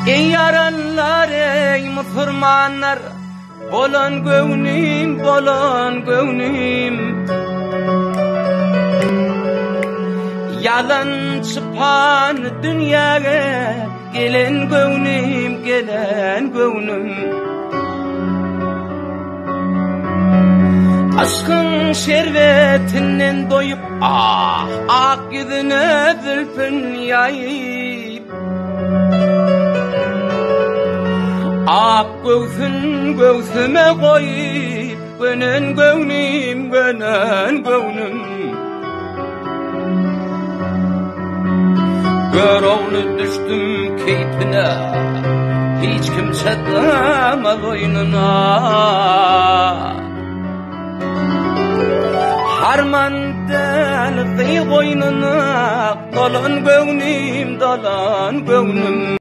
Ey yaranlar, ey musurmanlar, bolan göwnim, bolan göwnim. Yalan çıpan dünyaga gelen göwnim, gelen göwnim. Aşkın şerbetinden doyup ak yüzüne zülfün yayıp, ak göğsün göğsüme koyup, gönen göwnim, gönen göwnim. Görovlu düştüm keyfine, hiç kimse damaz oyununa. Harman deli koynuna, dolan göwnim, dolan göwnim.